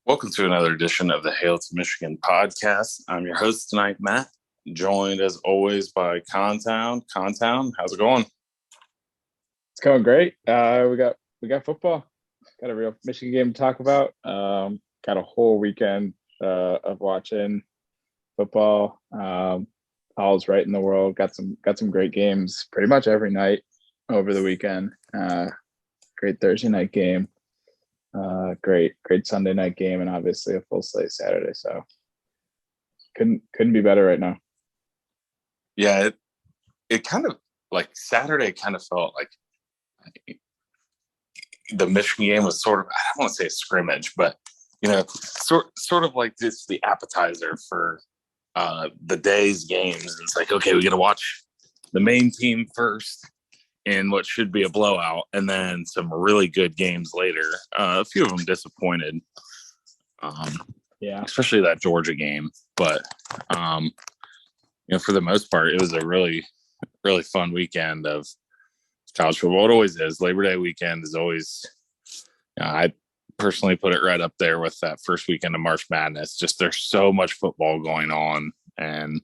Welcome to another edition of the Hail to Michigan podcast. I'm your host tonight, Matt, joined as always by Contown. Contown, how's it going? It's going great. We got football. Got a real Michigan game to talk about. Got a whole weekend of watching football. All's right in the world. Got some great games pretty much every night over the weekend. Great Thursday night game. Great Sunday night game, and obviously a full slate Saturday. So couldn't be better right now. Yeah, it kind of like Saturday kind of felt like the Michigan game was sort of, I don't want to say a scrimmage, but sort of like this the appetizer for the day's games. It's like, okay, we got to watch the main team first in what should be a blowout, and then some really good games later. A few of them disappointed, Yeah, especially that Georgia game. But for the most part, it was a really, really fun weekend of college football. It always is. Labor Day weekend is always. I personally put it right up there with that first weekend of March Madness. Just there's so much football going on, and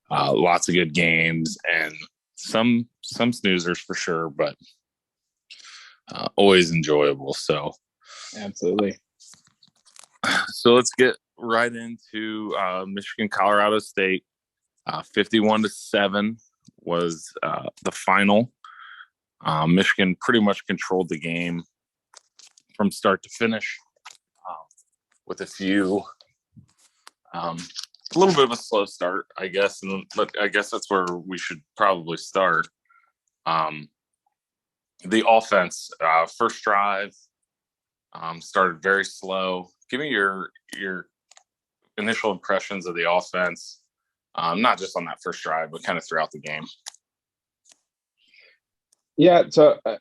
lots of good games, and some snoozers for sure, but always enjoyable. So absolutely. So let's get right into Michigan, Colorado State. 51-7 was the final. Michigan pretty much controlled the game from start to finish, with a little bit of a slow start, I guess, but I guess that's where we should probably start. The offense, first drive, started very slow. Give me your initial impressions of the offense, not just on that first drive, but kind of throughout the game. Yeah, so I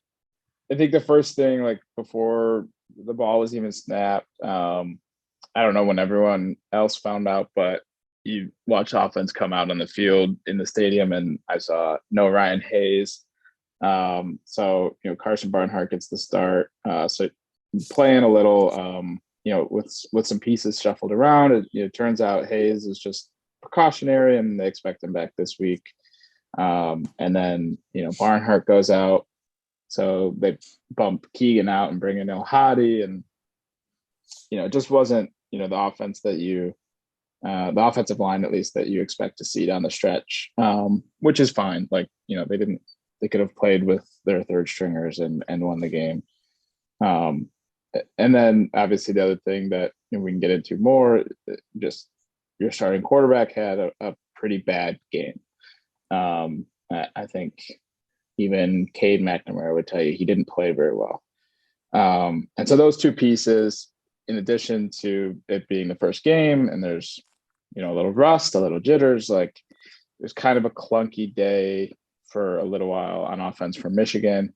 think the first thing, like before the ball was even snapped, I don't know when everyone else found out, but you watch offense come out on the field in the stadium, and I saw no Ryan Hayes. So Carson Barnhart gets the start. So playing a little, with some pieces shuffled around. It turns out Hayes is just precautionary, and they expect him back this week. And then Barnhart goes out, so they bump Keegan out and bring in El Hadi, and it just wasn't the offense that the offensive line, at least, that you expect to see down the stretch, which is fine. Like, they could have played with their third stringers and won the game. And then obviously the other thing that we can get into more, just your starting quarterback had a pretty bad game. I think even Cade McNamara would tell you he didn't play very well. And so those two pieces, in addition to it being the first game, and there's a little rust, a little jitters, like it was kind of a clunky day for a little while on offense for Michigan.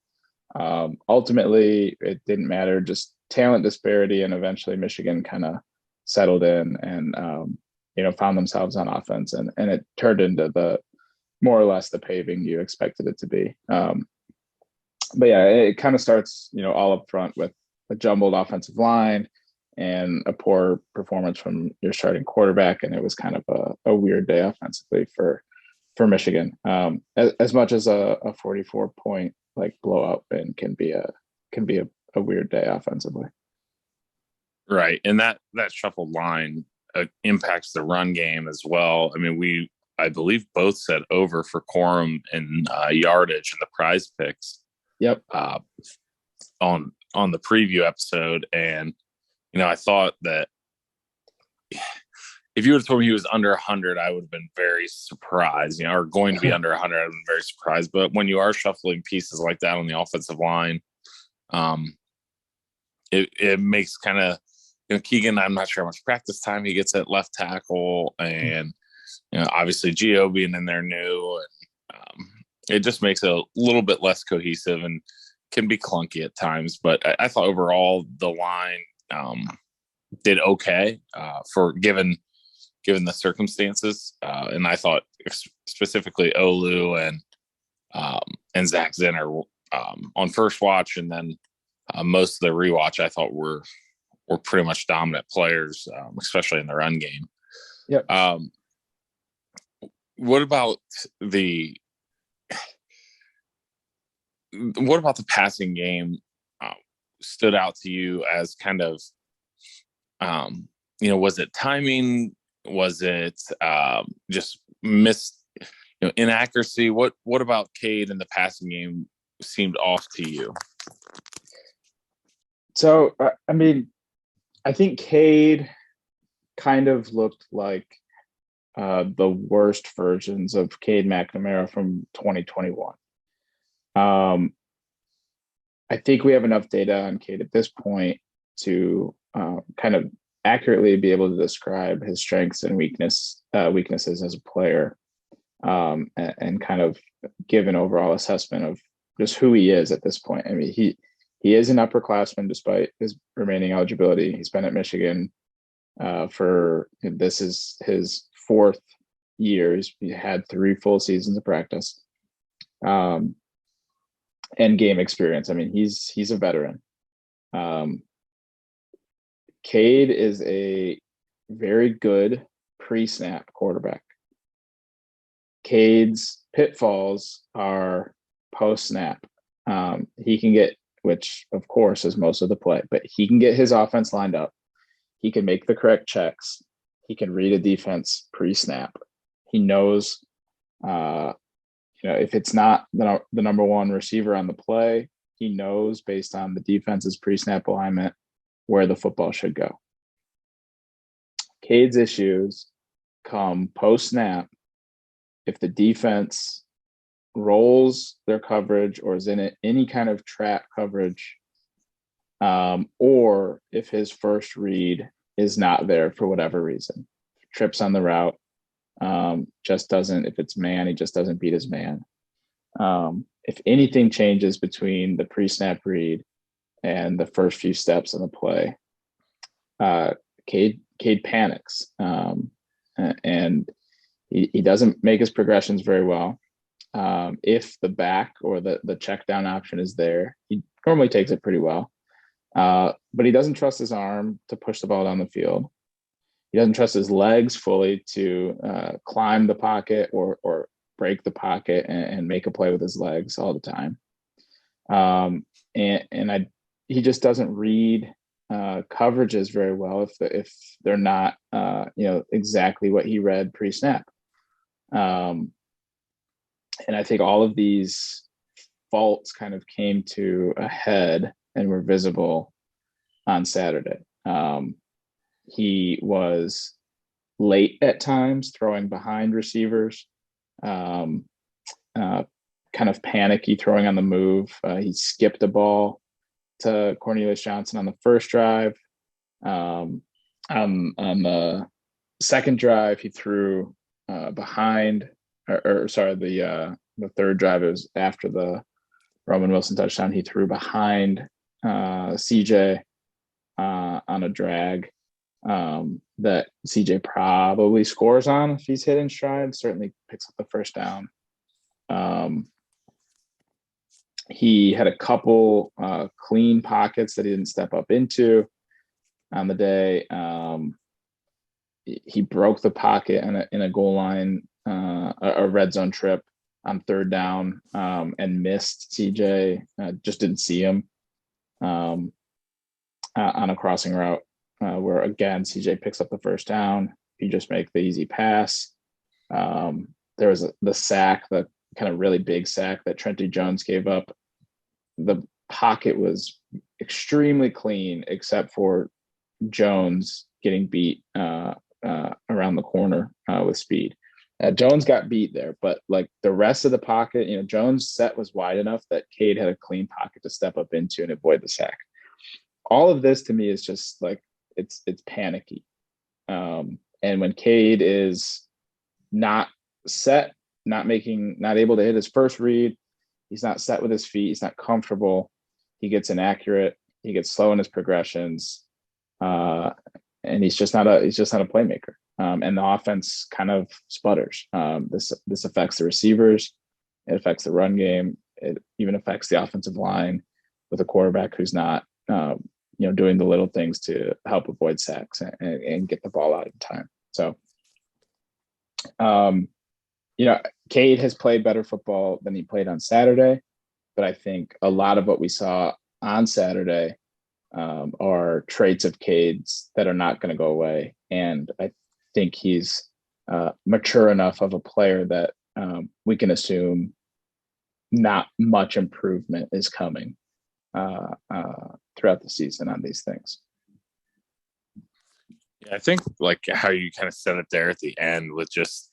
Ultimately, it didn't matter, just talent disparity, and eventually Michigan kind of settled in and found themselves on offense, and it turned into the more or less the paving you expected it to be. But yeah, it kind of starts all up front with a jumbled offensive line and a poor performance from your starting quarterback, and it was kind of a weird day offensively for Michigan. As much as a 44-point like blowout win can be a weird day offensively. Right, and that shuffled line impacts the run game as well. I mean, I believe both said over for Quorum and yardage in the prize picks. Yep. On the preview episode, and I thought that if you would have told me he was under 100, I would have been very surprised. Or going to be under 100, I would have been very surprised. But when you are shuffling pieces like that on the offensive line, it makes kind of Keegan. I'm not sure how much practice time he gets at left tackle, and obviously Gio being in there new, and it just makes it a little bit less cohesive and can be clunky at times. But I thought overall the line did okay for given the circumstances, and I thought specifically Olu and Zach Zinner on first watch, and then most of the rewatch I thought were were pretty much dominant players, especially in the run game. Yep. What about the passing game stood out to you as kind of, was it timing? Was it just missed, inaccuracy? What about Cade in the passing game seemed off to you? So, I think Cade kind of looked like the worst versions of Cade McNamara from 2021. I think we have enough data on Cade at this point to kind of accurately be able to describe his strengths and weaknesses as a player, and kind of give an overall assessment of just who he is at this point. I mean, he is an upperclassman despite his remaining eligibility. He's been at Michigan this is his 4th year. He had 3 full seasons of practice, and game experience. I mean, he's a veteran. Cade is a very good pre-snap quarterback. Cade's pitfalls are post-snap. He can get, which of course is most of the play, but he can get his offense lined up. He can make the correct checks. He can read a defense pre-snap. He knows, if it's not the number one receiver on the play, he knows based on the defense's pre-snap alignment where the football should go. Cade's issues come post-snap if the defense rolls their coverage or is in any kind of trap coverage, or if his first read is not there for whatever reason. Trips on the route, if it's man, he just doesn't beat his man. If anything changes between the pre-snap read and the first few steps in the play, Cade panics, and he doesn't make his progressions very well. If the back or the check down option is there, he normally takes it pretty well. But he doesn't trust his arm to push the ball down the field. He doesn't trust his legs fully to climb the pocket or break the pocket and make a play with his legs all the time. He just doesn't read coverages very well if they're not exactly what he read pre-snap. And I think all of these faults kind of came to a head and were visible on Saturday. He was late at times, throwing behind receivers, kind of panicky, throwing on the move. He skipped a ball to Cornelius Johnson on the first drive. On the second drive, he threw behind, the third drive, it was after the Roman Wilson touchdown. He threw behind CJ on a drag that CJ probably scores on if he's hit in stride, certainly picks up the first down. He had a couple clean pockets that he didn't step up into on the day. He broke the pocket in a goal line, a red zone trip on third down, and missed CJ, just didn't see him on a crossing route, where again CJ picks up the first down. He just make the easy pass. There was the sack, the kind of really big sack that Trenty Jones gave up. The pocket was extremely clean except for Jones getting beat around the corner with speed. Jones got beat there, but like the rest of the pocket, Jones' set was wide enough that Cade had a clean pocket to step up into and avoid the sack. All of this to me is just like it's panicky. And when Cade is not set, not able to hit his first read, he's not set with his feet, he's not comfortable, he gets inaccurate, he gets slow in his progressions, and he's just not a playmaker. And the offense kind of sputters. This affects the receivers, it affects the run game, it even affects the offensive line with a quarterback who's not doing the little things to help avoid sacks and get the ball out in time. So, Cade has played better football than he played on Saturday, but I think a lot of what we saw on Saturday are traits of Cade's that are not going to go away. And I think he's mature enough of a player that we can assume not much improvement is coming throughout the season on these things. Yeah, I think like how you kind of said it there at the end with just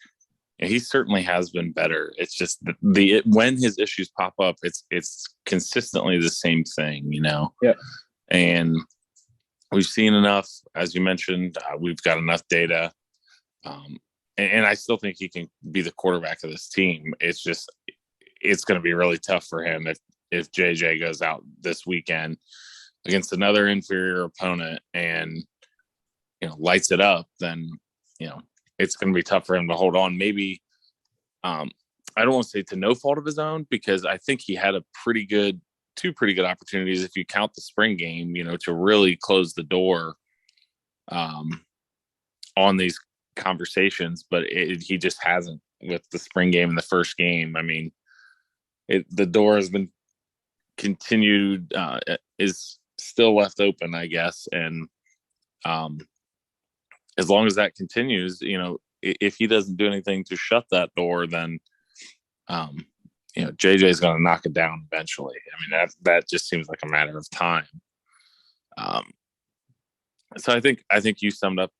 he certainly has been better. It's just when his issues pop up, it's consistently the same thing, Yeah. And we've seen enough, as you mentioned. We've got enough data, and I still think he can be the quarterback of this team. It's just it's going to be really tough for him if JJ goes out this weekend against another inferior opponent and lights it up. Then it's going to be tough for him to hold on. Maybe I don't want to say to no fault of his own, because I think he had two pretty good opportunities if you count the spring game, to really close the door on these conversations, but he just hasn't with the spring game and the first game. I mean, the door has been continued, is still left open, I guess. And as long as that continues, if he doesn't do anything to shut that door, then, JJ is going to knock it down eventually. I mean, that just seems like a matter of time. So I think you summed up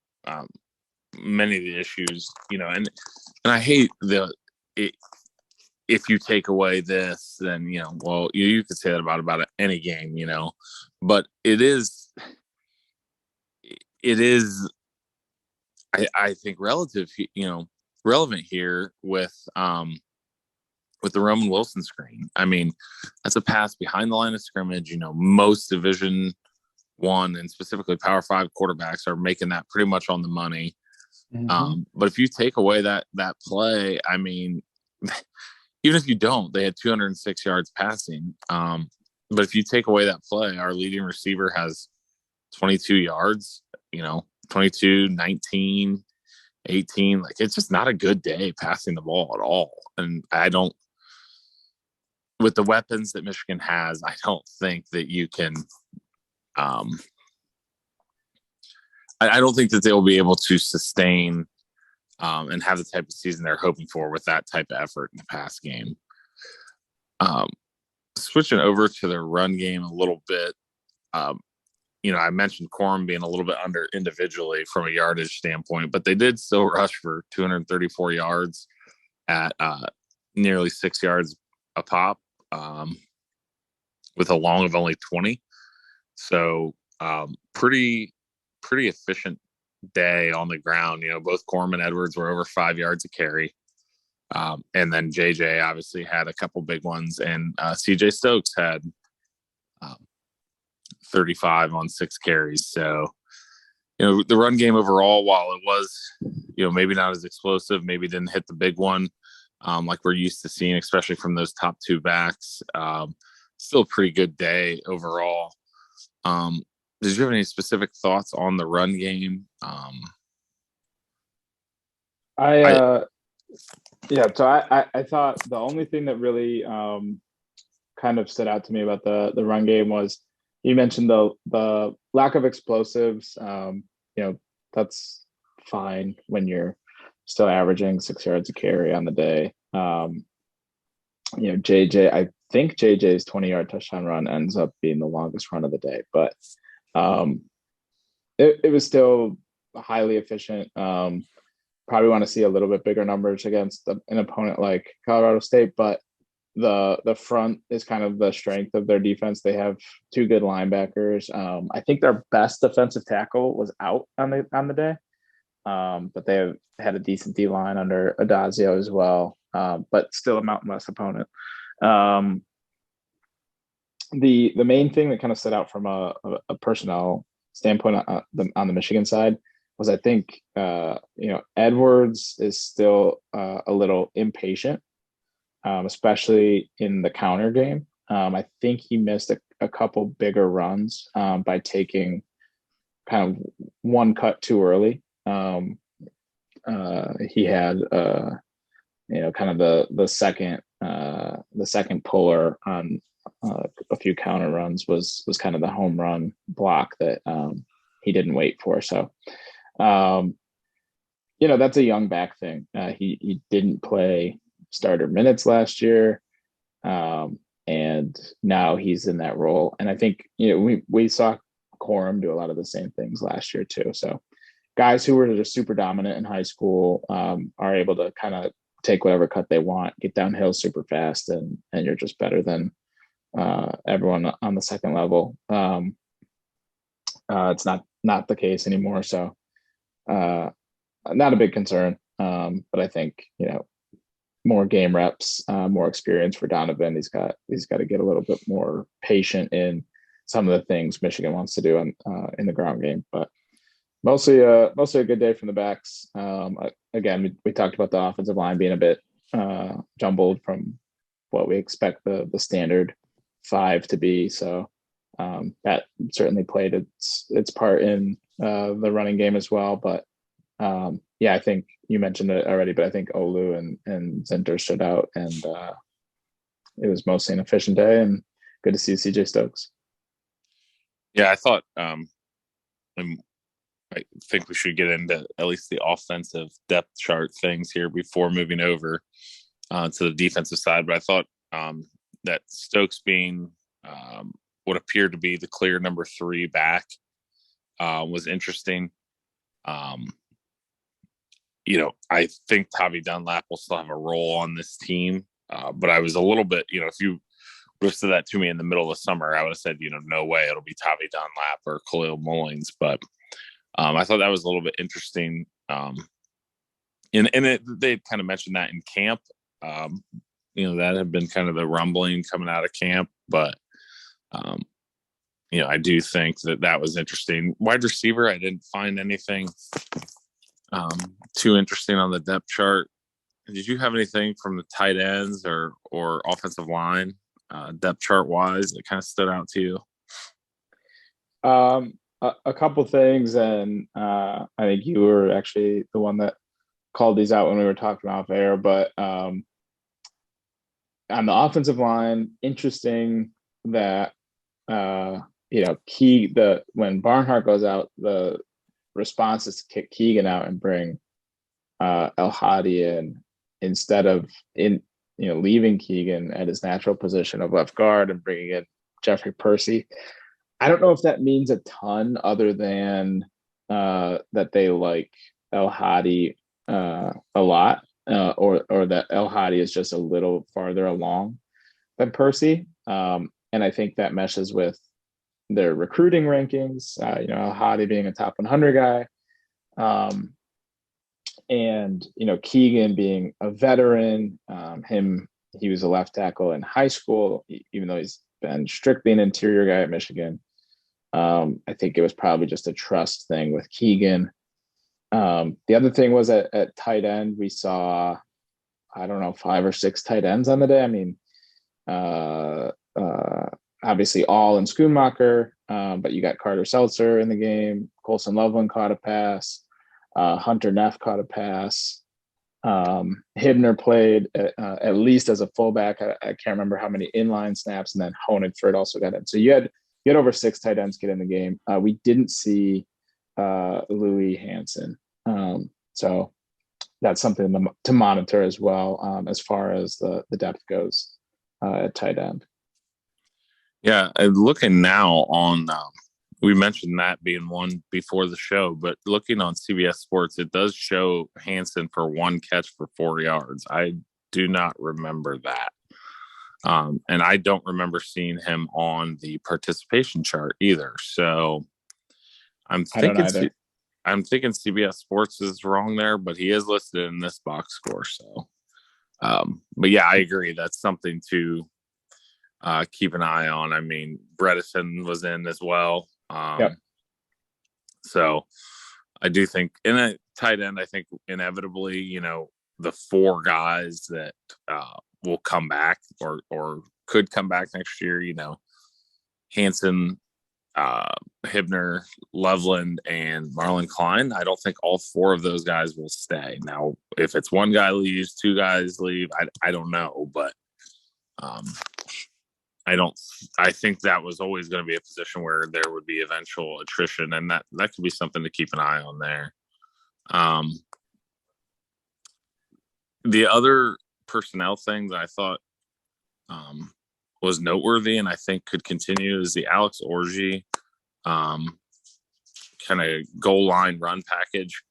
many of the issues, and I hate if you take away this, then, well, you could say that about any game, but it is, I think relevant here with the Roman Wilson screen. I mean, that's a pass behind the line of scrimmage. Most Division I and specifically Power 5 quarterbacks are making that pretty much on the money. Mm-hmm. But if you take away that play, I mean, even if you don't, they had 206 yards passing. But if you take away that play, our leading receiver has 22 yards, 22, 19, 18. Like, it's just not a good day passing the ball at all. And with the weapons that Michigan has, I don't think that you can I don't think that they'll be able to sustain and have the type of season they're hoping for with that type of effort in the pass game. Switching over to the run game a little bit, I mentioned Corum being a little bit under individually from a yardage standpoint, but they did still rush for 234 yards at nearly 6 yards a pop, with a long of only 20. So pretty efficient day on the ground. Both Corum and Edwards were over 5 yards a carry. And then JJ obviously had a couple big ones, and CJ Stokes had 35 on 6 carries. So, the run game overall, while it was, maybe not as explosive, maybe didn't hit the big one like we're used to seeing, especially from those top two backs. Still a pretty good day overall. Did you have any specific thoughts on the run game? So I thought the only thing that really kind of stood out to me about the run game was you mentioned the lack of explosives. That's fine when you're still averaging 6 yards a carry on the day. JJ, I think JJ's 20-yard touchdown run ends up being the longest run of the day, but it was still highly efficient. Probably want to see a little bit bigger numbers against an opponent like Colorado State, but the front is kind of the strength of their defense. They have two good linebackers. I think their best defensive tackle was out on the day, but they have had a decent D line under Adazio as well, but still a Mountain West opponent. The main thing that kind of stood out from a personnel standpoint on the Michigan side was, I think, Edwards is still a little impatient, especially in the counter game. I think he missed a couple bigger runs by taking kind of one cut too early. He had kind of the second puller on a few counter runs was kind of the home run block that he didn't wait for. So that's a young back thing. He didn't play starter minutes last year, and now he's in that role. And I think we saw Corum do a lot of the same things last year too. So guys who were just super dominant in high school are able to kind of take whatever cut they want, get downhill super fast, and you're just better than everyone on the second level. It's not the case anymore. So not a big concern. But I think, more game reps, more experience for Donovan. He's got to get a little bit more patient in some of the things Michigan wants to do in the ground game, but mostly a good day from the backs. Again, we talked about the offensive line being a bit jumbled from what we expect the standard five to be. So that certainly played its part in the running game as well. But I think you mentioned it already, but I think Olu and Zinter stood out, and it was mostly an efficient day, and good to see CJ Stokes. Yeah, I thought I think we should get into at least the offensive depth chart things here before moving over to the defensive side. But I thought that Stokes being what appeared to be the clear number 3 back was interesting. I think Tavi Dunlap will still have a role on this team, but I was a little bit, if you listed that to me in the middle of the summer, I would have said, no way it'll be Tavi Dunlap or Khalil Mullings. But I thought that was a little bit interesting. They kind of mentioned that in camp. That had been kind of the rumbling coming out of camp, but I do think that was interesting. Wide receiver, I didn't find anything too interesting on the depth chart. Did you have anything from the tight ends or offensive line depth chart wise that kind of stood out to you? A couple things, and I think you were actually the one that called these out when we were talking off air. But on the offensive line, interesting that when Barnhart goes out, the response is to kick Keegan out and bring El Hadi in instead of leaving Keegan at his natural position of left guard and bringing in Jeffrey Percy. I don't know if that means a ton other than that they like El Hadi a lot, or that El Hadi is just a little farther along than Percy. And I think that meshes with their recruiting rankings, El Hadi being a top 100 guy. And Keegan being a veteran, he was a left tackle in high school, even though he's been strictly an interior guy at Michigan. I think it was probably just a trust thing with Keegan. The other thing was at tight end, we saw, 5 or 6 tight ends on the day. I mean, obviously all in Schoonmaker, but you got Carter Seltzer in the game. Colson Loveland caught a pass. Hunter Neff caught a pass. Hibner played at least as a fullback. I can't remember how many inline snaps, and then Honigford also got in. So you had over 6 tight ends get in the game. We didn't see Louis Hansen. So that's something to monitor as well, as far as the depth goes at tight end. Yeah, looking now on, we mentioned that being one before the show, but looking on CBS Sports, it does show Hansen for 1 catch for 4 yards. I do not remember that. And I don't remember seeing him on the participation chart either. So I'm thinking CBS Sports is wrong there, but he is listed in this box score. So, but yeah, I agree. That's something to keep an eye on. I mean, Bredesen was in as well. Yep. So I do think in a tight end, I think inevitably, the 4 guys that will come back or could come back next year, Hanson, Hibner, Loveland, and Marlon Klein. I don't think all four of those guys will stay. Now, if it's one guy leaves, two guys leave, I don't know, but I think that was always going to be a position where there would be eventual attrition, and that could be something to keep an eye on there. The other personnel thing that I thought was noteworthy and I think could continue is the Alex Orji kind of goal line run package.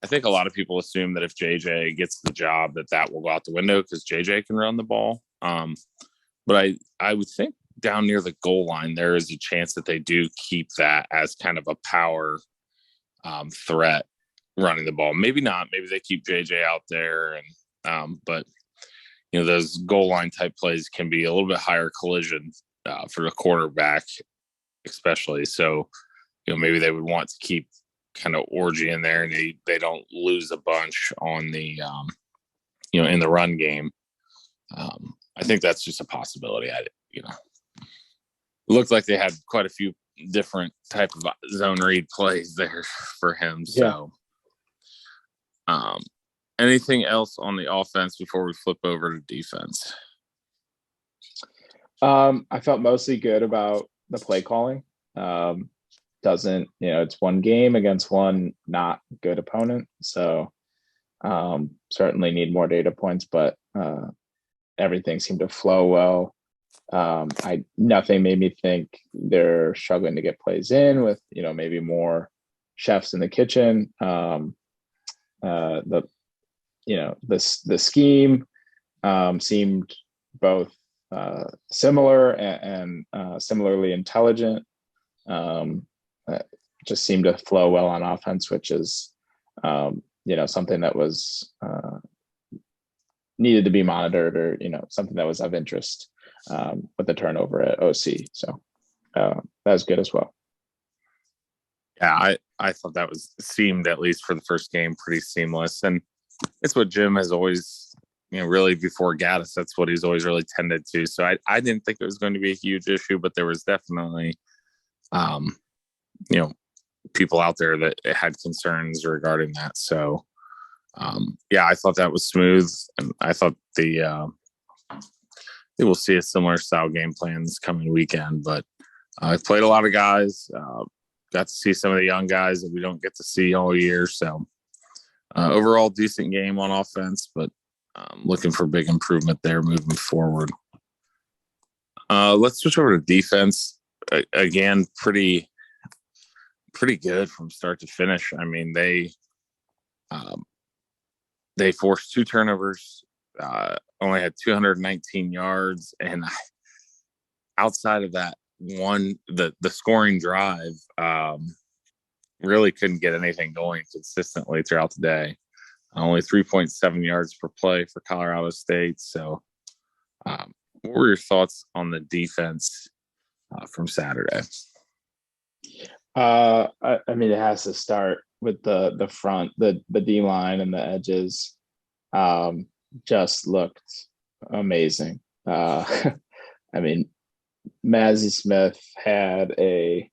I think a lot of people assume that if JJ gets the job, that will go out the window because JJ can run the ball. But I would think down near the goal line, there is a chance that they do keep that as kind of a power threat running the ball. Maybe not. Maybe they keep JJ out there, and but those goal line type plays can be a little bit higher collision for the quarterback, especially. So maybe they would want to keep kind of Orgy in there, and they don't lose a bunch on the in the run game. I think that's just a possibility. It looked like they had quite a few different type of zone read plays there for him. So, anything else on the offense before we flip over to defense? I felt mostly good about the play calling. It's one game against one not good opponent. So certainly need more data points, but everything seemed to flow well. Nothing made me think they're struggling to get plays in with, maybe more chefs in the kitchen. The scheme seemed both similar and similarly intelligent. Just seemed to flow well on offense, which is something that was needed to be monitored, or something that was of interest with the turnover at OC. So that was good as well. Yeah, I thought that seemed, at least for the first game, pretty seamless. And it's what Jim has always, really before Gaddis, that's what he's always really tended to. So I didn't think it was going to be a huge issue, but there was definitely, people out there that had concerns regarding that. So, I thought that was smooth. And I thought they will see a similar style game plan this coming weekend. But I played a lot of guys, got to see some of the young guys that we don't get to see all year. So overall, decent game on offense, but looking for big improvement there moving forward. Let's switch over to defense. Again, pretty good from start to finish. I mean, they forced 2 turnovers, only had 219 yards, and outside of that one, the scoring drive, really couldn't get anything going consistently throughout the day. Only 3.7 yards per play for Colorado State. So, what were your thoughts on the defense from Saturday? I mean, it has to start with the front, the D line and the edges. Just looked amazing. I mean, Mazzy Smith had a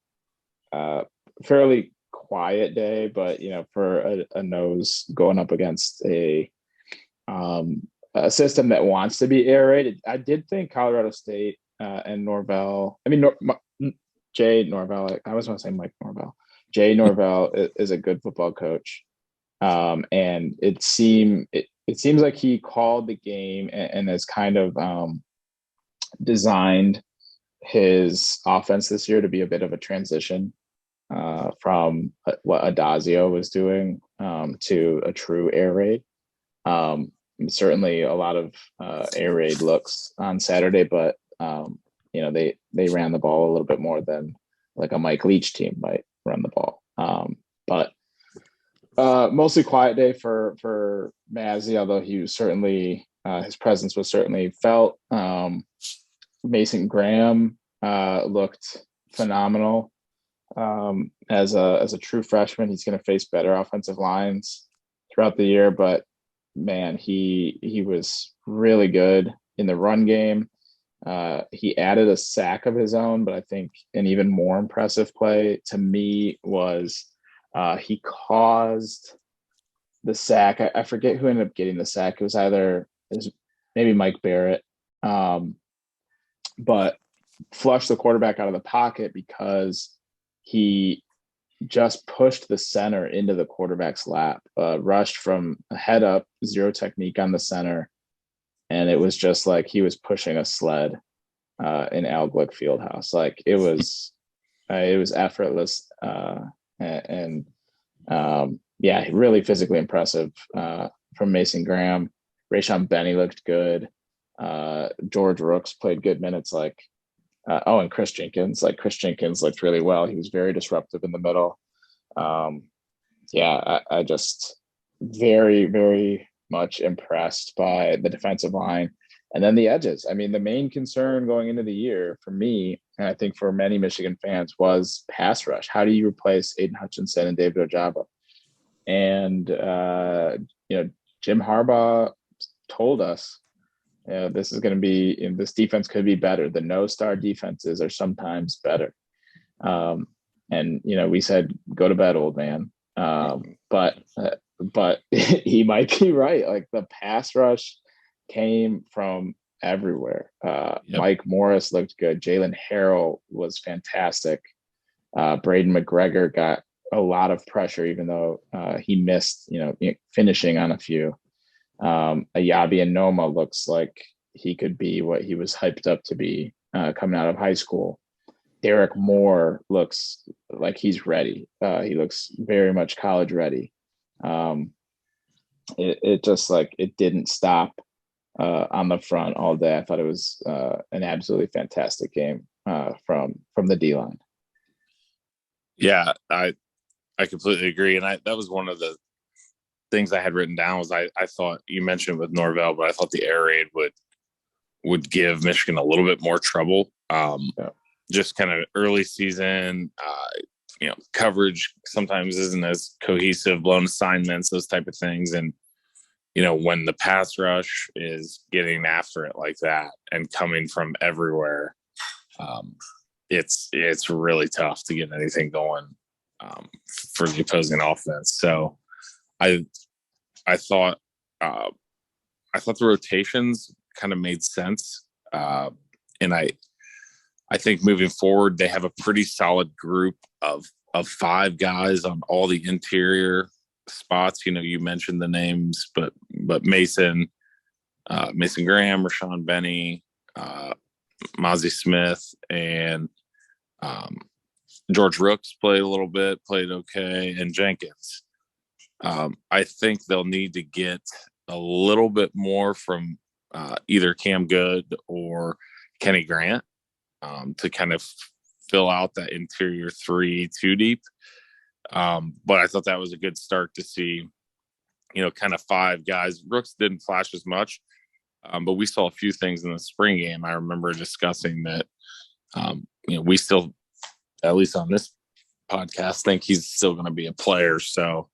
fairly quiet day, but for a nose going up against a system that wants to be air raid, I did think Colorado State and Norvell. I mean, Jay Norvell. I always want to say Mike Norvell. Jay Norvell is a good football coach, and it seems like he called the game and has kind of designed his offense this year to be a bit of a transition from what Adazio was doing to a true air raid. Certainly a lot of air raid looks on Saturday, but they ran the ball a little bit more than like a Mike Leach team might run the ball. But mostly quiet day for Mazzy, although he was certainly his presence was certainly felt. Mason Graham looked phenomenal as a true freshman. He's going to face better offensive lines throughout the year, but man, he was really good in the run game. He added a sack of his own, but I think an even more impressive play to me was he caused the sack. I forget who ended up getting the sack. It was maybe Mike Barrett, but flushed the quarterback out of the pocket because he just pushed the center into the quarterback's lap, rushed from a head up, zero technique on the center. And it was just like he was pushing a sled in Al Glick Fieldhouse. Like it was effortless. And yeah, really physically impressive from Mason Graham. Rayshon Benny looked good. George Rooks played good minutes. And Chris Jenkins. Like Chris Jenkins looked really well. He was very disruptive in the middle. I just very, very much impressed by the defensive line. And then the edges. I mean, the main concern going into the year for me, and I think for many Michigan fans, was pass rush. How do you replace Aiden Hutchinson and David Ojabo? And, Jim Harbaugh told us, this is going to be, this defense could be better. The no-star defenses are sometimes better. We said, go to bed, old man. But he might be right. Like the pass rush came from everywhere. Yep. Mike Morris looked good. Jalen Harrell was fantastic. Braden McGregor got a lot of pressure, even though he missed, finishing on a few. Ayabi and Noma looks like he could be what he was hyped up to be coming out of high school. Derek Moore looks like he's ready. He looks very much college ready. It just like it didn't stop on the front all day. I thought it was an absolutely fantastic game from the D-line. Yeah, I completely agree. And that was one of the things I had written down was I thought you mentioned with Norvell, but I thought the air raid would give Michigan a little bit more trouble. Just kind of early season, coverage sometimes isn't as cohesive, blown assignments, those type of things. And, when the pass rush is getting after it like that and coming from everywhere, it's really tough to get anything going for the opposing offense. So I thought the rotations kind of made sense. And I think moving forward, they have a pretty solid group of 5 guys on all the interior spots. You mentioned the names, but Mason Graham, Rayshon Benny, Mozzie Smith, and George Rooks played a little bit, played okay, and Jenkins. I think they'll need to get a little bit more from either Cam Good or Kenny Grant to kind of fill out that interior 3 too deep. But I thought that was a good start to see, kind of 5 guys. Rooks didn't flash as much, but we saw a few things in the spring game. I remember discussing that, we still, at least on this podcast, think he's still going to be a player. So,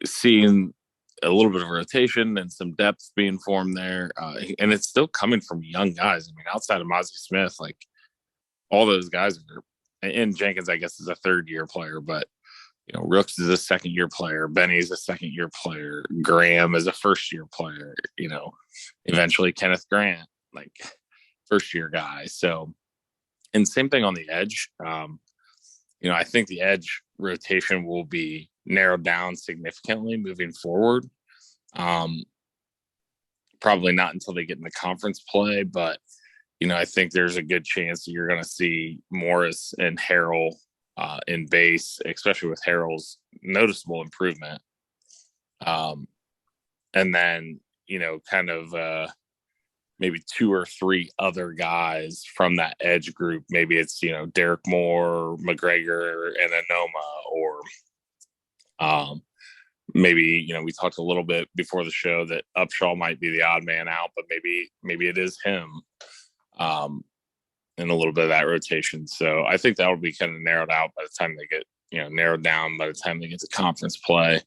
seeing a little bit of rotation and some depth being formed there. And it's still coming from young guys. I mean, outside of Mozzie Smith, like all those guys are, and Jenkins, I guess, is a 3rd-year player, but, Rooks is a 2nd-year player. Benny's a 2nd-year player. Graham is a 1st-year player, eventually Kenneth Grant, like 1st-year guy. So, and same thing on the edge. I think the edge rotation will be narrowed down significantly moving forward. Probably not until they get in the conference play, but I think there's a good chance that you're going to see Morris and Harrell in base, especially with Harrell's noticeable improvement. And then, kind of maybe 2 or 3 other guys from that edge group. Maybe it's, Derek Moore, McGregor, and Anoma, or maybe, we talked a little bit before the show that Upshaw might be the odd man out, but maybe it is him in a little bit of that rotation. So I think that will be kind of narrowed out by the time they get, narrowed down by the time they get to conference play.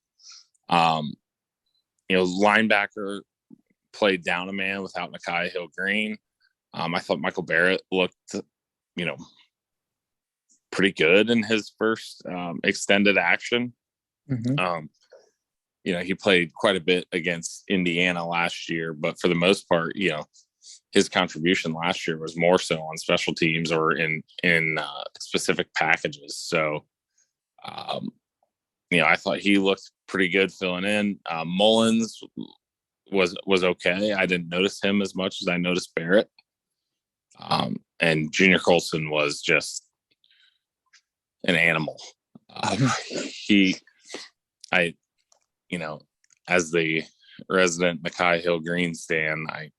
Linebacker, played down a man without Mekhi Hill-Green. I thought Michael Barrett looked, pretty good in his first extended action. Mm-hmm. He played quite a bit against Indiana last year, but for the most part, his contribution last year was more so on special teams or in specific packages. So, I thought he looked pretty good filling in. Mullins was okay. I didn't notice him as much as I noticed Barrett. And Junior Colson was just an animal. As the resident Mekhi Hill-Green stan, I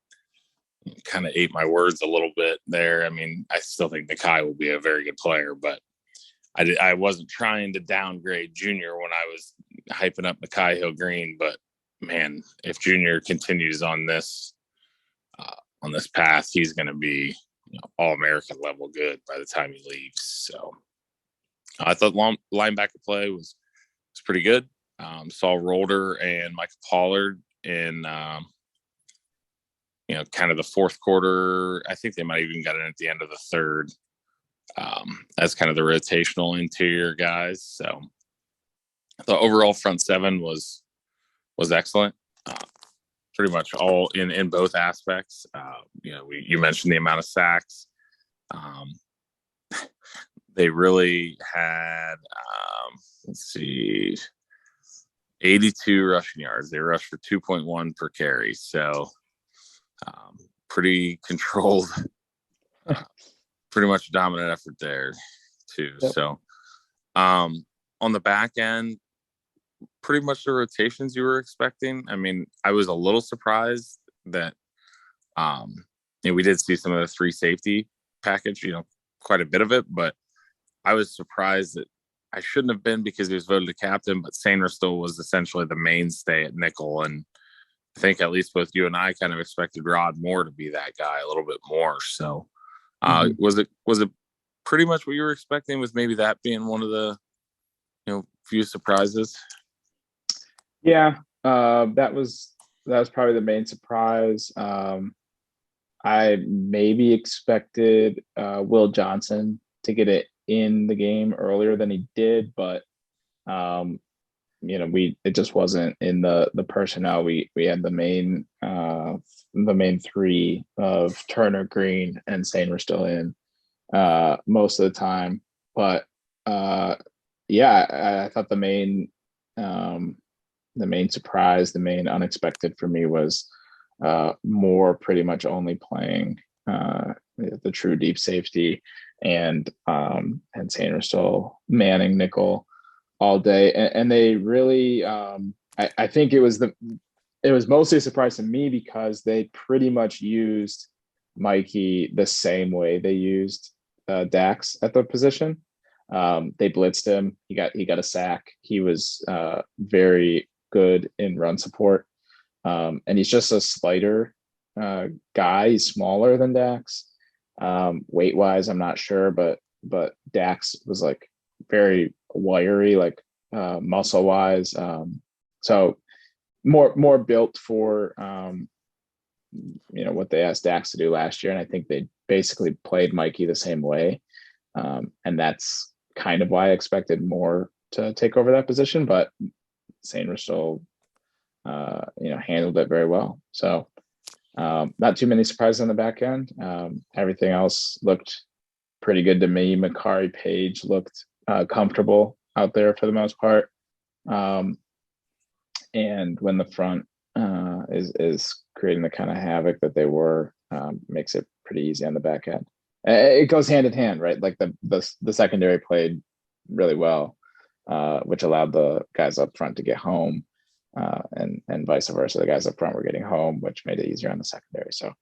kind of ate my words a little bit there. I mean, I still think Mekhi will be a very good player, but I wasn't trying to downgrade Junior when I was hyping up Mekhi Hill-Green. But man, if Junior continues on this path, he's going to be All-American level good by the time he leaves. So I thought linebacker play was pretty good. Saw Rolder and Michael Pollard in, kind of the fourth quarter. I think they might even got in at the end of the third. As kind of the rotational interior guys. So the overall front seven was excellent. Pretty much all in both aspects. You mentioned the amount of sacks. They really had, 82 rushing yards. They rushed for 2.1 per carry. So pretty controlled, pretty much dominant effort there too. Yep. So on the back end, pretty much the rotations you were expecting. I mean, I was a little surprised that we did see some of the three safety package, quite a bit of it, but I was surprised that I shouldn't have been because he was voted a captain, but Sainristil was essentially the mainstay at nickel. And I think at least both you and I kind of expected Rod Moore to be that guy a little bit more. So was it pretty much what you were expecting, with maybe that being one of the, few surprises? Yeah, that was probably the main surprise. I maybe expected Will Johnson to get it in the game earlier than he did, but it just wasn't in the personnel. We had the main three of Turner, Green, and Sainristil in most of the time. But I thought the main surprise, the main unexpected for me was Moore pretty much only playing the true deep safety, and Sainristil manning nickel all day, and they really I think it was mostly a surprise to me because they pretty much used Mikey the same way they used Dax at the position. They blitzed him. He got a sack. He was very good in run support, and he's just a slighter guy. He's smaller than Dax. Weight wise, I'm not sure, but Dax was like very wiry, like muscle wise. So more built for what they asked Dax to do last year, and I think they basically played Mikey the same way, and that's kind of why I expected Moore to take over that position, but Sainristil handled it very well. So not too many surprises on the back end. Everything else looked pretty good to me. Makari Page looked comfortable out there for the most part. And when the front is creating the kind of havoc that they were, makes it pretty easy on the back end. It goes hand in hand, right? Like the secondary played really well, which allowed the guys up front to get home, and vice versa. The guys up front were getting home, which made it easier on the secondary. So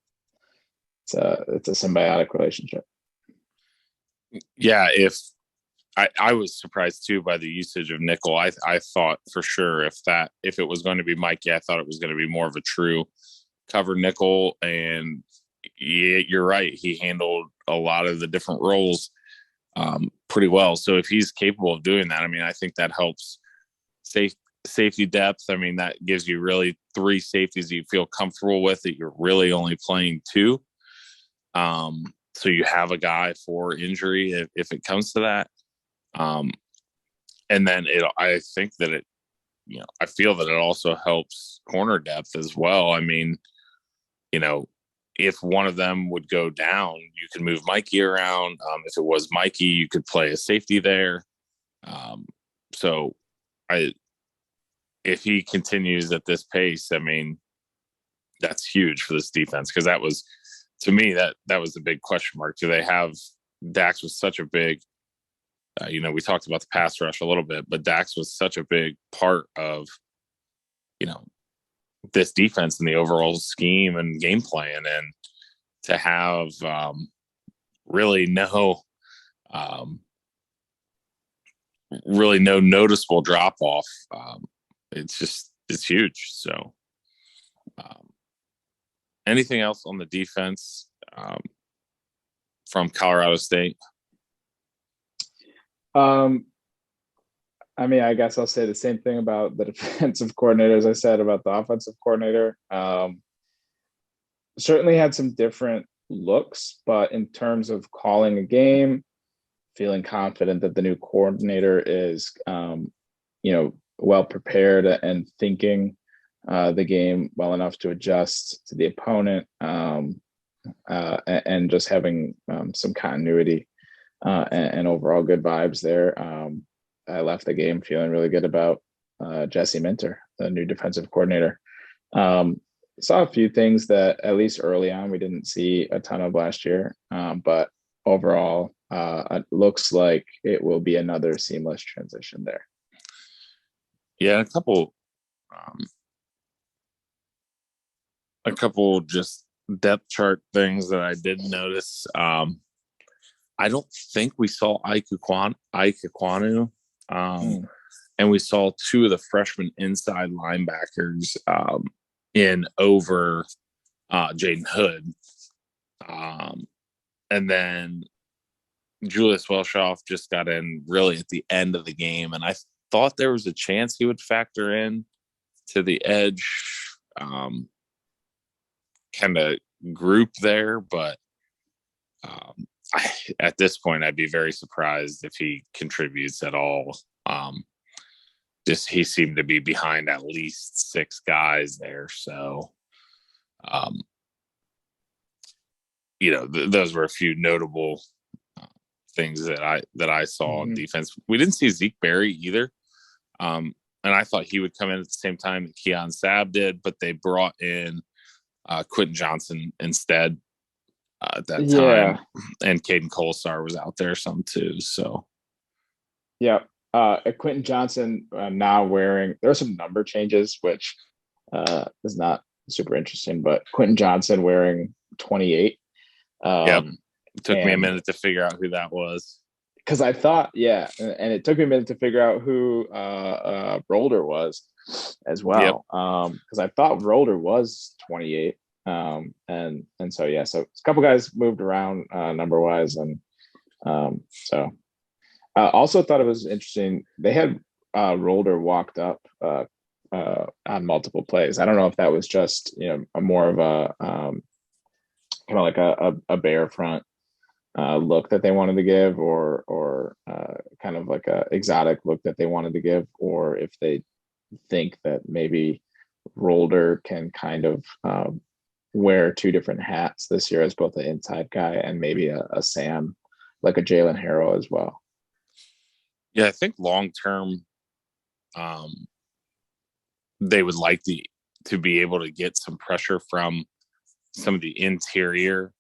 it's a symbiotic relationship. Yeah, if I was surprised too by the usage of nickel. I thought for sure if it was going to be Mikey, I thought it was going to be more of a true cover nickel. And yeah, you're right. He handled a lot of the different roles pretty well. So if he's capable of doing that, I mean, I think that helps safety depth. I mean, that gives you really 3 safeties that you feel comfortable with, that you're really only playing 2. So you have a guy for injury if it comes to that. And then I think that I feel that it also helps corner depth as well. I mean, if one of them would go down, you can move Mikey around. If it was Mikey, you could play a safety there. So if he continues at this pace, I mean, that's huge for this defense, because that was, to me, that was the big question mark. Do they have Dax was such a big, we talked about the pass rush a little bit, but Dax was such a big part of, this defense and the overall scheme and game plan, and to have really no noticeable drop off. It's huge. So anything else on the defense from Colorado State? I mean, I guess I'll say the same thing about the defensive coordinator as I said about the offensive coordinator. Certainly had some different looks, but in terms of calling a game, feeling confident that the new coordinator is, well prepared and thinking the game well enough to adjust to the opponent, and just having some continuity and overall good vibes there. I left the game feeling really good about Jesse Minter, the new defensive coordinator. Saw a few things that at least early on we didn't see a ton of last year, but overall it looks like it will be another seamless transition there. Yeah, a couple just depth chart things that I did notice. I don't think we saw Ike Ekwonu. And we saw 2 of the freshman inside linebackers in over Jaden Hood. And then Julius Welshoff just got in really at the end of the game. And I thought there was a chance he would factor in to the edge kind of group there. But at this point, I'd be very surprised if he contributes at all. He seemed to be behind at least 6 guys there. So, those were a few notable things that I saw on defense. We didn't see Zeke Berry either. And I thought he would come in at the same time that Keon Sabb did, but they brought in Quentin Johnson instead at that time. And Caden Colsar was out there some too. So, yeah. Quentin Johnson now wearing, there are some number changes, which is not super interesting, but Quentin Johnson wearing 28. It took me a minute to figure out who that was. Because I thought, and it took me a minute to figure out who Rolder was as well. Because I thought Rolder was 28. So so a couple guys moved around number wise, and so also thought it was interesting. They had Rolder walked up on multiple plays. I don't know if that was just a more of a kind of like a bear front look that they wanted to give, or kind of like a exotic look that they wanted to give, or if they think that maybe Rolder can kind of wear 2 different hats this year as both an inside guy and maybe a Sam, like a Jalen Harrell as well. Yeah, I think long term, they would like to be able to get some pressure from some of the interior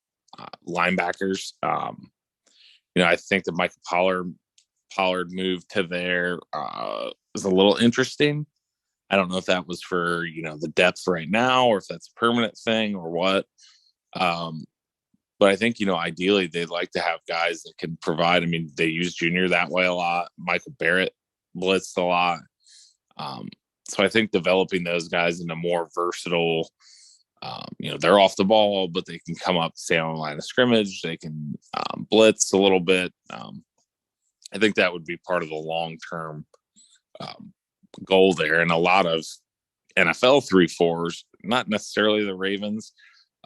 linebackers. I think the Michael Pollard move to there is a little interesting. I don't know if that was for the depth right now, or if that's a permanent thing or what. But I think, ideally they'd like to have guys that can provide. I mean, they use Junior that way a lot. Michael Barrett blitzed a lot. So I think developing those guys into more versatile, they're off the ball, but they can come up, stay on the line of scrimmage. They can blitz a little bit. I think that would be part of the long-term goal there, and a lot of NFL 3-4s, not necessarily the Ravens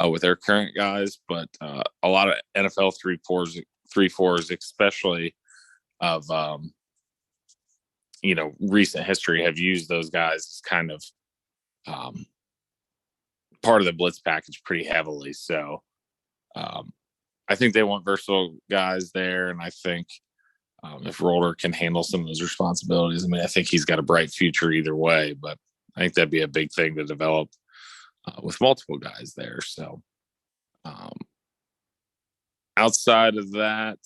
with their current guys, but a lot of NFL 3-4s, especially of recent history, have used those guys as kind of part of the blitz package pretty heavily. So I think they want versatile guys there, and I think if Roller can handle some of those responsibilities, I mean, I think he's got a bright future either way, but I think that'd be a big thing to develop with multiple guys there. So outside of that,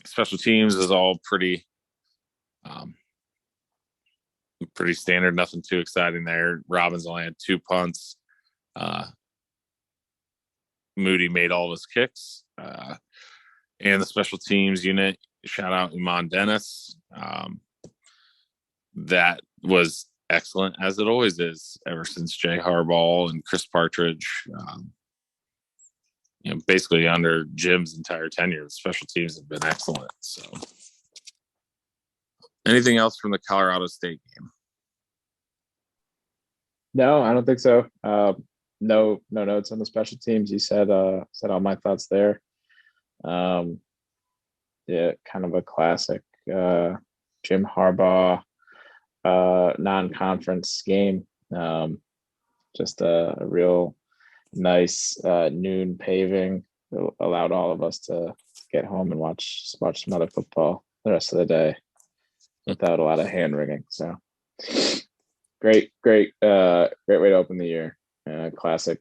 special teams is all pretty standard, nothing too exciting there. Robbins only had 2 punts. Moody made all of his kicks. And the special teams unit, shout out Iman Dennis. That was excellent, as it always is, ever since Jay Harbaugh and Chris Partridge. Basically under Jim's entire tenure, the special teams have been excellent. So, anything else from the Colorado State game? No, I don't think so. No notes on the special teams. You said all my thoughts there. Yeah, kind of a classic Jim Harbaugh non-conference game. Just a real nice noon paving. It allowed all of us to get home and watch some other football the rest of the day without a lot of hand wringing. So great way to open the year. Classic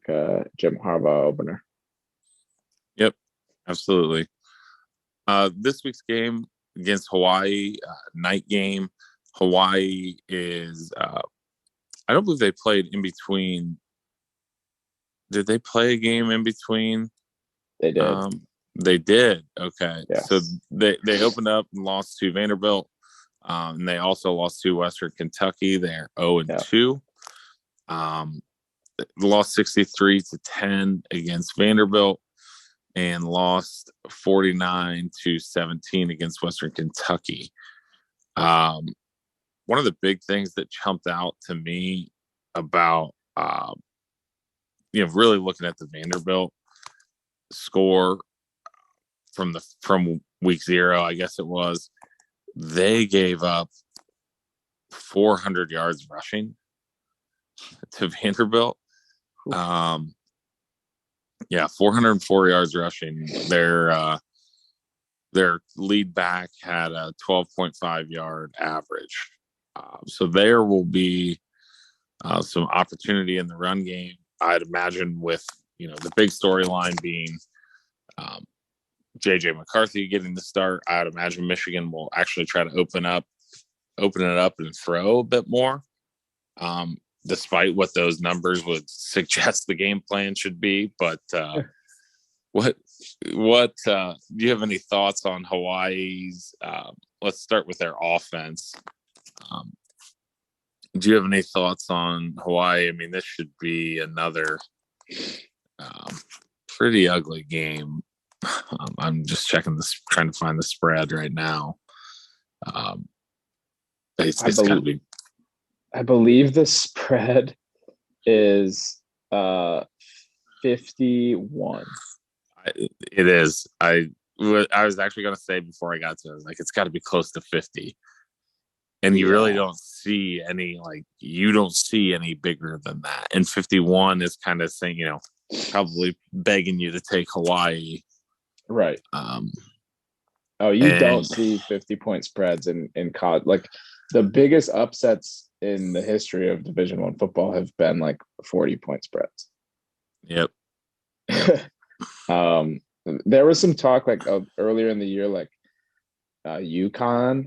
Jim Harbaugh opener. Yep, absolutely. This week's game against Hawaii, night game. Hawaii is, I don't believe they played in between. Did they play a game in between? They did. They did. Okay. Yes. So they opened up and lost to Vanderbilt. And they also lost to Western Kentucky. They're 0-2. Lost 63-10 against Vanderbilt and lost 49-17 against Western Kentucky. One of the big things that jumped out to me about, really looking at the Vanderbilt score from week 0, I guess it was, they gave up 400 yards rushing to Vanderbilt. 404 yards rushing. Their lead back had a 12.5 yard average. So there will be some opportunity in the run game, I'd imagine, with the big storyline being JJ McCarthy getting the start. I'd imagine Michigan will actually try to open it up and throw a bit more, despite what those numbers would suggest the game plan should be. But what do you have any thoughts on Hawaii's? Let's start with their offense. Do you have any thoughts on Hawaii? I mean, this should be another pretty ugly game. I'm just checking this, trying to find the spread right now. It's got to be. I believe the spread is 51. It is. I was actually going to say before I got to it, it's got to be close to 50. And you really don't see any, you don't see any bigger than that. And 51 is kind of saying, probably begging you to take Hawaii. Right. You don't see 50-point spreads in college. The biggest upsets in the history of Division I football have been 40-point spreads. Yep. There was some talk earlier in the year, UConn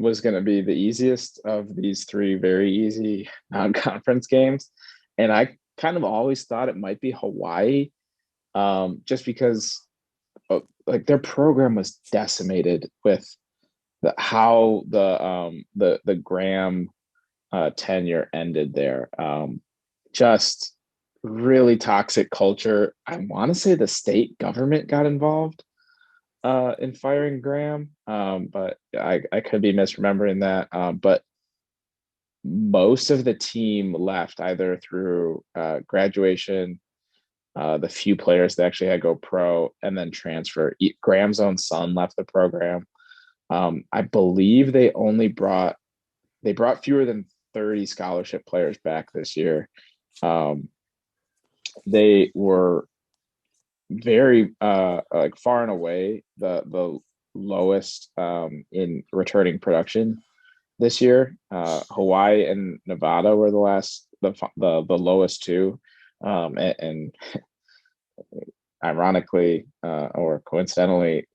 was going to be the easiest of these 3 very easy non-conference games. And I kind of always thought it might be Hawaii, just because their program was decimated with how the Graham tenure ended there. Just really toxic culture. I want to say the state government got involved in firing Graham, but I could be misremembering that. But most of the team left either through graduation, the few players that actually had to go pro, and then transfer. Graham's own son left the program. I believe they brought fewer than 30 scholarship players back this year. They were very like far and away the lowest in returning production this year. Hawaii and Nevada were the lowest two, and ironically or coincidentally,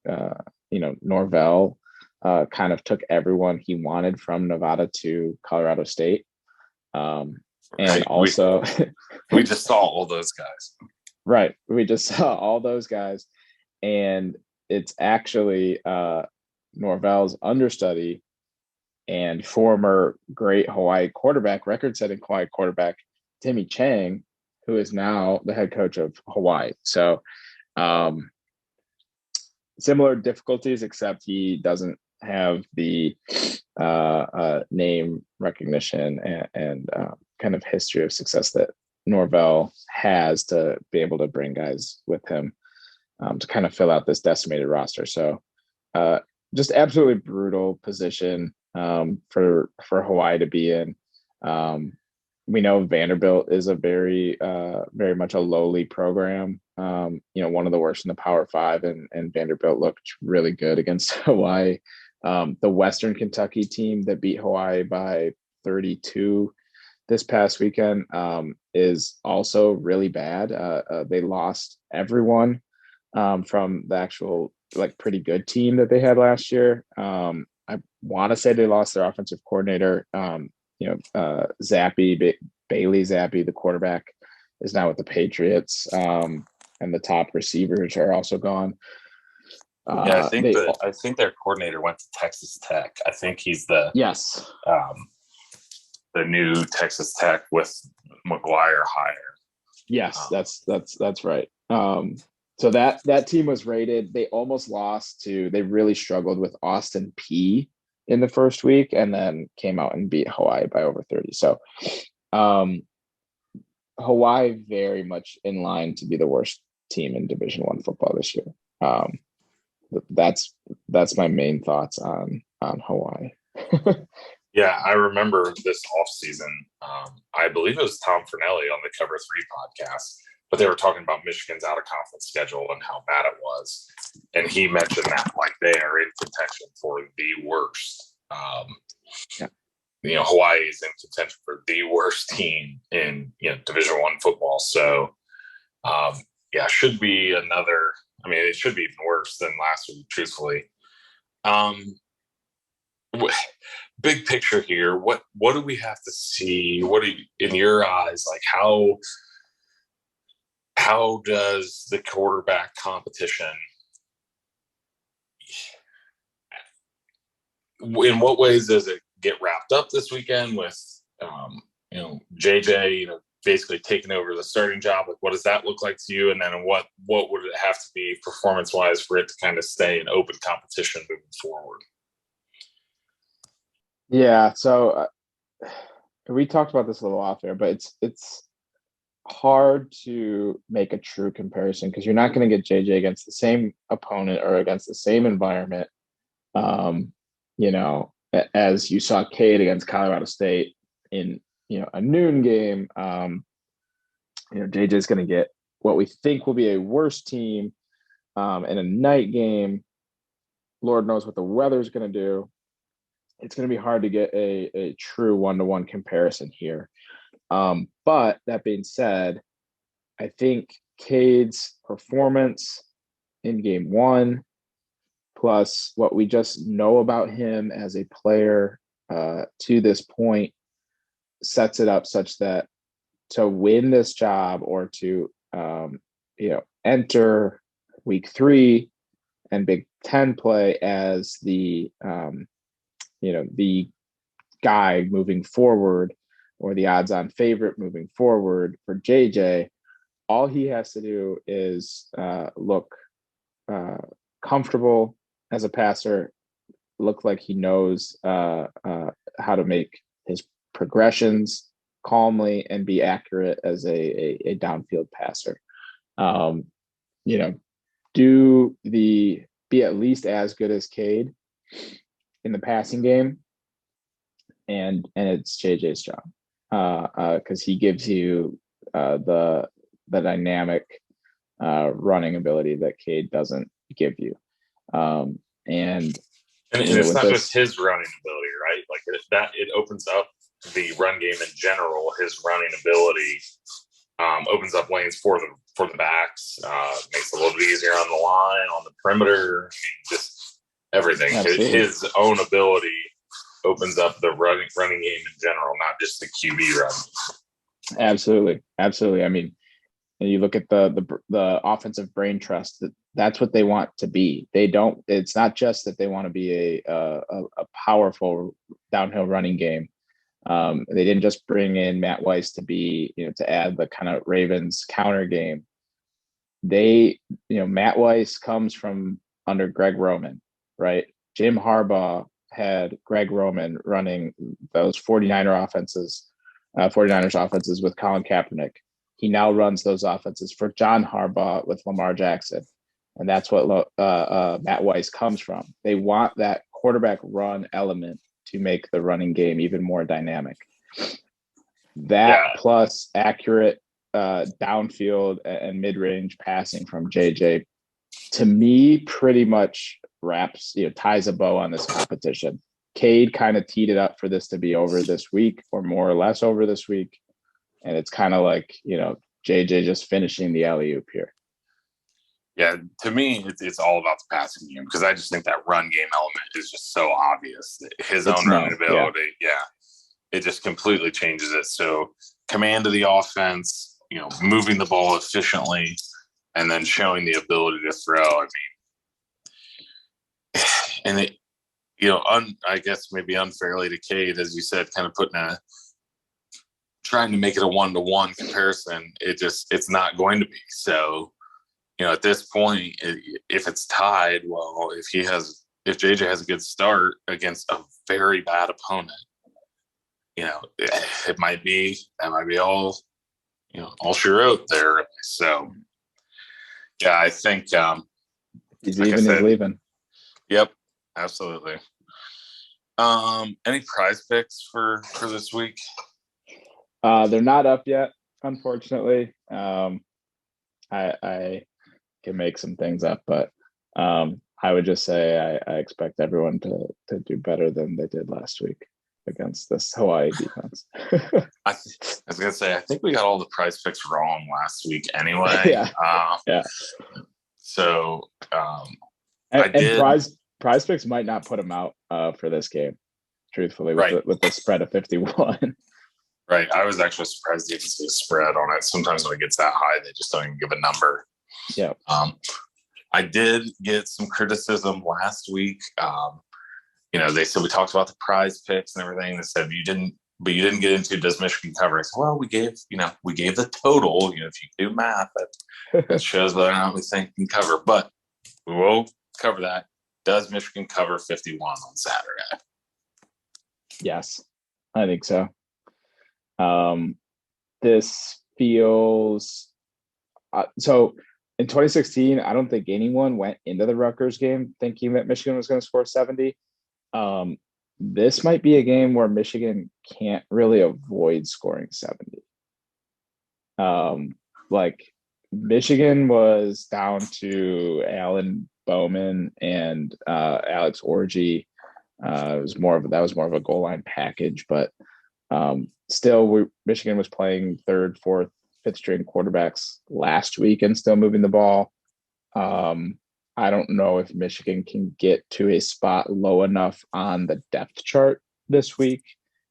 Norvell kind of took everyone he wanted from Nevada to Colorado State. And right. also, we just saw all those guys. Right. We just saw all those guys. And it's actually Norvell's understudy and former great Hawaii quarterback, record-setting Hawaii quarterback, Timmy Chang, who is now the head coach of Hawaii. So similar difficulties, except he doesn't have the name recognition and kind of history of success that Norvell has to be able to bring guys with him to kind of fill out this decimated roster. So just absolutely brutal position for Hawaii to be in. We know Vanderbilt is a very much a lowly program. One of the worst in the Power Five, and Vanderbilt looked really good against Hawaii. The Western Kentucky team that beat Hawaii by 32 this past weekend is also really bad. They lost everyone from the actual pretty good team that they had last year. I want to say they lost their offensive coordinator. Bailey Zappi, the quarterback, is now with the Patriots, and the top receivers are also gone. I think their coordinator went to Texas Tech. I think he's the new Texas Tech with McGuire hire. Yes, that's right. So that team was rated. They almost lost to. They really struggled with Austin Peay in the first week, and then came out and beat Hawaii by over 30. So Hawaii very much in line to be the worst team in Division I football this year. That's my main thoughts on Hawaii. Yeah, I remember this offseason. I believe it was Tom Fornelli on the Cover 3 podcast, but they were talking about Michigan's out of conference schedule and how bad it was. And he mentioned that they are in contention for the worst. Hawaii is in contention for the worst team in Division I football. So, should be another. I mean, it should be even worse than last week, truthfully. Big picture here. What do we have to see? What do you, in your eyes, how does the quarterback competition? In what ways does it get wrapped up this weekend with, JJ, basically taking over the starting job? What does that look like to you? And then what would it have to be performance-wise for it to kind of stay in open competition moving forward? Yeah, so we talked about this a little off there, but it's hard to make a true comparison because you're not going to get JJ against the same opponent or against the same environment. As you saw Cade against Colorado State in a noon game. JJ is going to get what we think will be a worse team in a night game. Lord knows what the weather is going to do. It's going to be hard to get a true one-to-one comparison here. But that being said, I think Cade's performance in game one, plus what we just know about him as a player to this point, sets it up such that to win this job or to enter week 3 and Big Ten play as the the guy moving forward, or the odds-on favorite moving forward for JJ, all he has to do is look comfortable as a passer, look like he knows how to make his progressions calmly and be accurate as a downfield passer. You know, be at least as good as Cade in the passing game, and it's JJ's job because he gives you the dynamic running ability that Cade doesn't give you. And it's not just his running ability, right? Like it opens up the run game in general. His running ability opens up lanes for the backs, makes it a little bit easier on the line, on the perimeter. I mean, just everything. His own ability opens up the running game in general, not just the QB run. Absolutely. I mean, you look at the offensive brain trust. That's what they want to be. It's not just that they want to be a powerful downhill running game. They didn't just bring in Matt Weiss to be, to add the kind of Ravens counter game. Matt Weiss comes from under Greg Roman, right? Jim Harbaugh had Greg Roman running those 49ers offenses with Colin Kaepernick. He now runs those offenses for John Harbaugh with Lamar Jackson. And that's what Matt Weiss comes from. They want that quarterback run element to make the running game even more dynamic. Plus accurate downfield and mid-range passing from JJ, to me, pretty much ties a bow on this competition. Cade kind of teed it up for this to be over this week, or more or less over this week. And it's kind of like, JJ just finishing the alley-oop here. Yeah, to me, it's all about the passing game, because I just think that run game element is just so obvious. His own running ability, it just completely changes it. So command of the offense, moving the ball efficiently, and then showing the ability to throw. I mean, and it, I guess maybe unfairly to Cade, as you said, kind of trying to make it a 1-to-1 comparison. It's not going to be. So, at this point, if it's tied, well, if JJ has a good start against a very bad opponent, that might be all she wrote there. So, yeah, I think he's leaving. Yep, absolutely. Any prize picks for this week? They're not up yet, unfortunately. I can make some things up, but I would just say I expect everyone to do better than they did last week against this Hawaii defense. I was gonna say, I think we got all the prize picks wrong last week anyway. Yeah. So prize picks might not put them out for this game, truthfully, with the spread of 51. Right. I was actually surprised to even see a spread on it. Sometimes when it gets that high, they just don't even give a number. Yeah. I did get some criticism last week. They said, we talked about the prize picks and everything. They said you didn't get into, does Michigan cover? I said, well, we gave the total. If you do math, that shows whether or not we think we can cover. But we will cover that. Does Michigan cover 51 on Saturday? Yes, I think so. This feels so. In 2016, I don't think anyone went into the Rutgers game thinking that Michigan was going to score 70. This might be a game where Michigan can't really avoid scoring 70. Michigan was down to Alan Bowman and Alex Orji. That was more of a goal line package, but still, Michigan was playing third, fourth, fifth string quarterbacks last week and still moving the ball. I don't know if Michigan can get to a spot low enough on the depth chart this week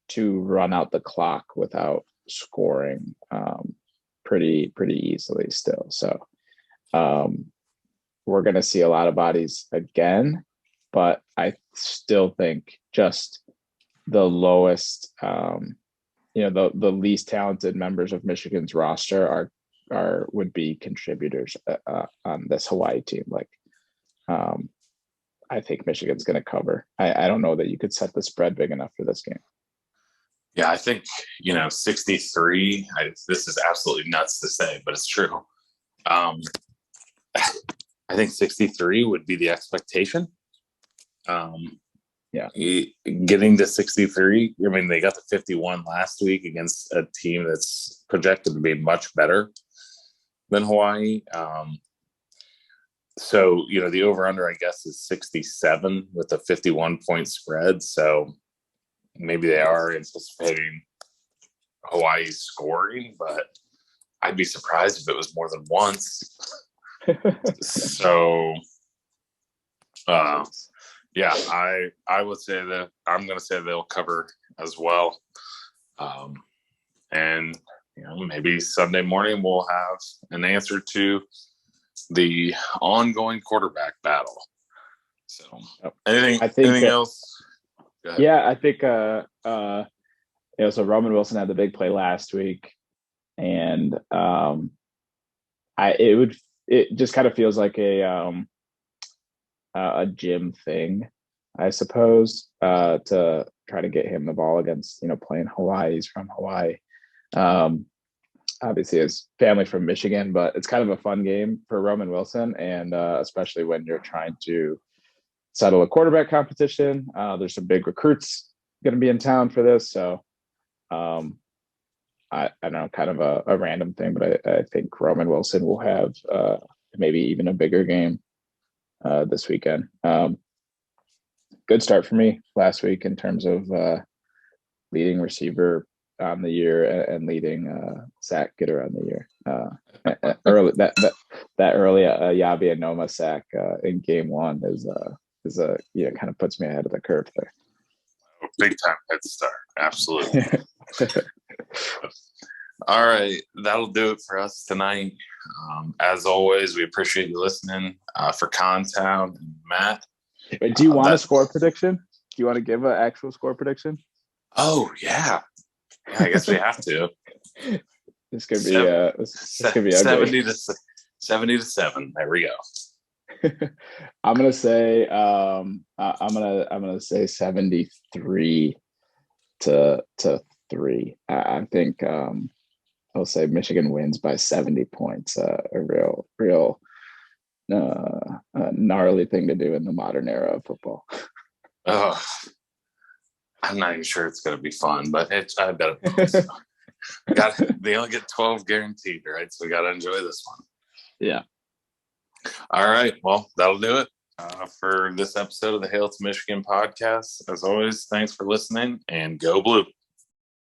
to run out the clock without scoring pretty easily still. So we're going to see a lot of bodies again, but I still think just the lowest, the least talented members of Michigan's roster would be contributors on this Hawaii team. I think Michigan's going to cover. I don't know that you could set the spread big enough for this game. Yeah, I think 63. This is absolutely nuts to say, but it's true. Um, I think 63 would be the expectation. Um, Yeah. Getting to 63. I mean, they got the 51 last week against a team that's projected to be much better than Hawaii. So, the over under, I guess, is 67 with a 51 point spread. So maybe they are anticipating Hawaii scoring, but I'd be surprised if it was more than once. So, yeah, I would say that I'm going to say they'll cover as well. And maybe Sunday morning we'll have an answer to the ongoing quarterback battle. So, anything else? Yeah, I think so Roman Wilson had the big play last week, and it just kind of feels like a gym thing, I suppose, to try to get him the ball against playing Hawaii. He's from Hawaii. Obviously his family from Michigan, but it's kind of a fun game for Roman Wilson, and especially when you're trying to settle a quarterback competition. There's some big recruits going to be in town for this, so I know, kind of a random thing, but I think Roman Wilson will have maybe even a bigger game this weekend. Good start for me last week in terms of leading receiver on the year and leading sack getter on the year. Early that early Yabi and Noma sack in game one is kind of puts me ahead of the curve there. Big time head start, absolutely. All right, that'll do it for us tonight. As always, we appreciate you listening. For Contown and Matt. Wait, do you want a score prediction? Do you want to give an actual score prediction? Oh yeah, I guess we have to. This could be ugly. 70-7. There we go. I'm gonna say I'm gonna say 73-3. I think I'll say Michigan wins by 70 points. A real gnarly thing to do in the modern era of football. Oh, I'm not even sure it's going to be fun, but I bet it will. So. They only get 12 guaranteed, right? So we got to enjoy this one. Yeah. All right. Well, that'll do it for this episode of the Hail to Michigan podcast. As always, thanks for listening, and go Blue.